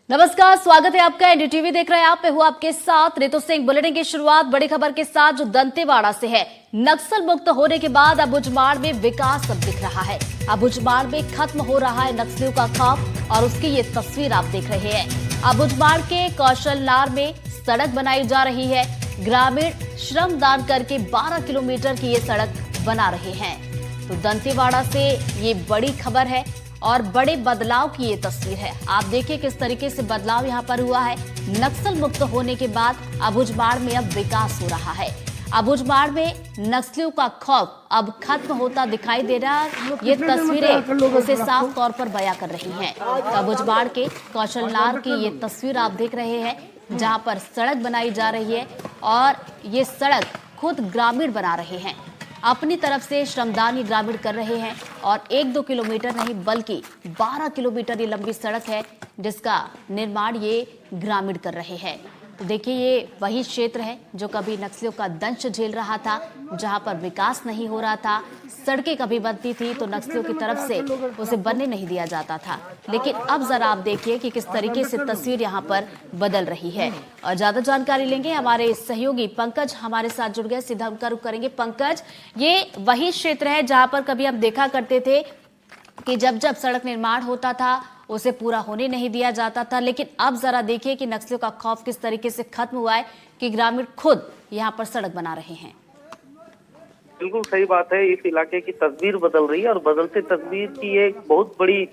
नमस्कार, स्वागत है आपका। एनडीटीवी देख रहे हैं आप। मैं हूं आपके साथ रितु सिंह। बुलेटिन की शुरुआत बड़ी खबर के साथ जो दंतेवाड़ा से है। नक्सल मुक्त होने के बाद अब उजमाड़ में विकास अब दिख रहा है। अब उजमाड़ में खत्म हो रहा है नक्सलियों का खौफ और उसकी ये तस्वीर आप देख रहे हैं। अब उजमाड़ के कौशलनार में सड़क बनाई जा रही है। ग्रामीण श्रमदान करके 12 किलोमीटर की ये सड़क बना रहे हैं। तो दंतेवाड़ा से ये बड़ी खबर है और बड़े बदलाव की ये तस्वीर है। आप देखिए किस तरीके से बदलाव यहाँ पर हुआ है। नक्सल मुक्त होने के बाद अब उजमाड़ में अब विकास हो रहा है। अब उजमाड़ में नक्सलियों का खौफ अब खत्म होता दिखाई दे रहा है। ये तस्वीरें उसे साफ तौर पर बयां कर रही हैं। अब उजमाड़ के कौशलनार की ये तस्वीर आप देख रहे हैं, जहां पर सड़क बनाई जा रही है और ये सड़क खुद ग्रामीण बना रहे हैं। अपनी तरफ से श्रमदान ये ग्रामीण कर रहे हैं और 1-2 किलोमीटर नहीं बल्कि 12 किलोमीटर ये लंबी सड़क है जिसका निर्माण ये ग्रामीण कर रहे हैं। तो देखिए ये वही क्षेत्र है जो कभी नक्सलियों का दंश झेल रहा था, जहां पर विकास नहीं हो रहा था। सड़कें कभी बनती थी तो नक्सलियों की तरफ से उसे बनने नहीं दिया जाता था, लेकिन अब जरा आप देखिए कि किस तरीके से तस्वीर यहाँ पर बदल रही है। और ज्यादा जानकारी लेंगे, हमारे सहयोगी पंकज हमारे साथ जुड़ गए, सीधा उनका रुख करेंगे। पंकज, ये वही क्षेत्र है जहां पर कभी हम देखा करते थे कि जब जब सड़क निर्माण होता था उसे पूरा होने नहीं दिया जाता था, लेकिन अब जरा देखिए कि नक्सलियों का खौफ किस तरीके से खत्म हुआ है कि ग्रामीण खुद यहाँ पर सड़क बना रहे हैं। बिल्कुल सही बात है। इस इलाके की तस्वीर बदल रही है और बदलते तस्वीर की एक बहुत बड़ी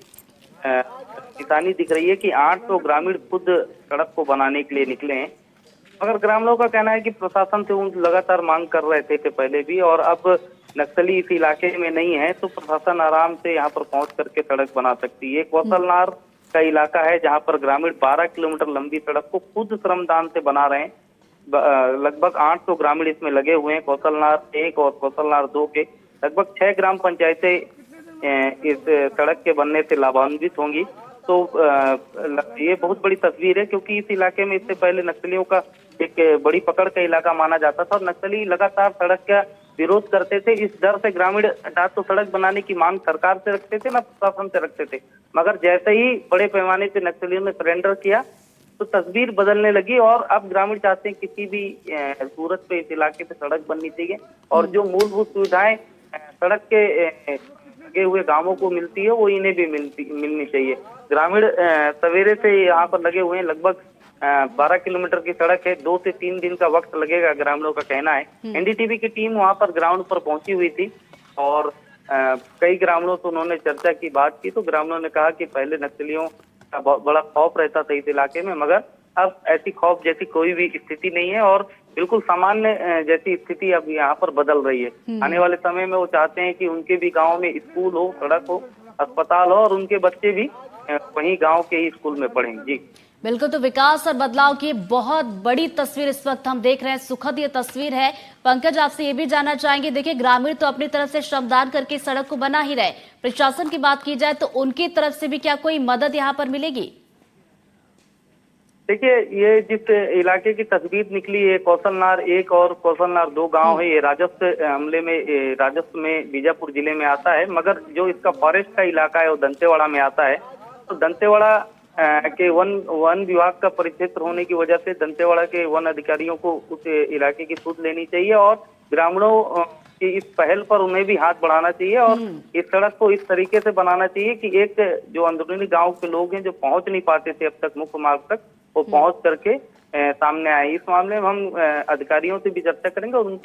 निशानी दिख रही है कि 800 ग्रामीण खुद सड़क को बनाने के लिए निकले हैं। मगर ग्रामीणों का कहना है कि प्रशासन से उन लगातार मांग कर रहे थे पहले भी, और अब नक्सली इस इलाके में नहीं है तो प्रशासन आराम से यहाँ पर पहुंच करके सड़क बना सकती है। कौशलनार का इलाका है जहाँ पर ग्रामीण 12 किलोमीटर लंबी सड़क को खुद श्रमदान से बना रहे हैं। लगभग 800 ग्रामीण इसमें लगे हुए हैं। कौशलनार 1 और कौशलनार 2 के लगभग 6 ग्राम पंचायतें इस सड़क के बनने से लाभान्वित होंगी। तो ये बहुत बड़ी तस्वीर है, क्योंकि इस इलाके में इससे पहले नक्सलियों का एक बड़ी पकड़ का इलाका माना जाता था और नक्सली लगातार सड़क का विरोध करते थे। इस डर से ग्रामीण ना तो सड़क बनाने की मांग सरकार से रखते थे, ना प्रशासन से रखते थे। मगर जैसे ही बड़े पैमाने पे नक्सलियों ने सरेंडर किया तो तस्वीर बदलने लगी और अब ग्रामीण चाहते हैं किसी भी सूरत पे इस इलाके पे सड़क बननी चाहिए और जो मूलभूत सुविधाएं सड़क के लगे हुए गांवों को मिलती है वो इन्हें भी मिलनी चाहिए। ग्रामीण सवेरे से यहाँ पर लगे हुए हैं। लगभग 12 किलोमीटर की सड़क है। 2 से 3 दिन का वक्त लगेगा, ग्रामीणों का कहना है। एनडीटीवी की टीम वहां पर ग्राउंड पर पहुंची हुई थी और कई ग्रामीणों से उन्होंने चर्चा की, बात की। तो ग्रामीणों ने कहा कि पहले नक्सलियों का बहुत बड़ा खौफ रहता था इस इलाके में, मगर अब ऐसी खौफ जैसी कोई भी स्थिति नहीं है और बिल्कुल सामान्य जैसी स्थिति अब यहाँ पर बदल रही है। आने वाले समय में वो चाहते हैं कि उनके भी गाँव में स्कूल हो, सड़क हो, अस्पताल हो और उनके बच्चे भी वहीं गाँव के ही स्कूल में पढ़ें। जी बिल्कुल, तो विकास और बदलाव की बहुत बड़ी तस्वीर इस वक्त हम देख रहे हैं। सुखद ये तस्वीर है। पंकज, आपसे ये भी जानना चाहेंगे, देखिए ग्रामीण तो अपनी तरफ से श्रमदान करके सड़क को बना ही रहे, प्रशासन की बात की जाए तो उनकी तरफ से भी क्या कोई मदद यहाँ पर मिलेगी? देखिए, ये जिस इलाके की तस्वीर निकली है, कौशलनार 1 और कौशलनार 2 गांव है। ये राजस्व में बीजापुर जिले में आता है, मगर जो इसका फॉरेस्ट का इलाका है वो दंतेवाड़ा में आता है। तो दंतेवाड़ा के वन विभाग का परिक्षेत्र होने की वजह से दंतेवाड़ा के वन अधिकारियों को उस इलाके की सुध लेनी चाहिए और ग्रामीणों की इस पहल पर उन्हें भी हाथ बढ़ाना चाहिए और इस सड़क को इस तरीके से बनाना चाहिए कि एक जो अंदरूनी गांव के लोग हैं जो पहुंच नहीं पाते थे अब तक मुख्य मार्ग तक, वो पहुंच करके सामने आए। इस मामले में हम अधिकारियों से भी चर्चा करेंगे और उन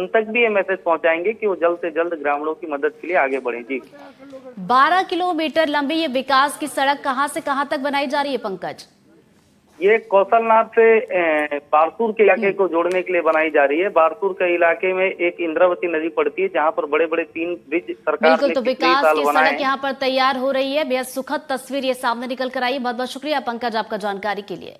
तक भी ये मैसेज पहुंचाएंगे कि वो जल्द से जल्द ग्रामीणों की मदद के लिए आगे बढ़े। जी 12 किलोमीटर लंबी ये विकास की सड़क कहां से कहां तक बनाई जा रही है पंकज? ये कौशलनार से बारसूर के इलाके को जोड़ने के लिए बनाई जा रही है। बारसूर के इलाके में एक इंद्रावती नदी पड़ती है जहां पर बड़े बड़े 3 ब्रिज सरकार बिल्कुल, ने तो पिछले विकास साल की बनाए सड़क यहाँ पर तैयार हो रही है। बेहद सुखद तस्वीर ये सामने निकल कर आई। बहुत बहुत शुक्रिया पंकज आपका जानकारी के लिए।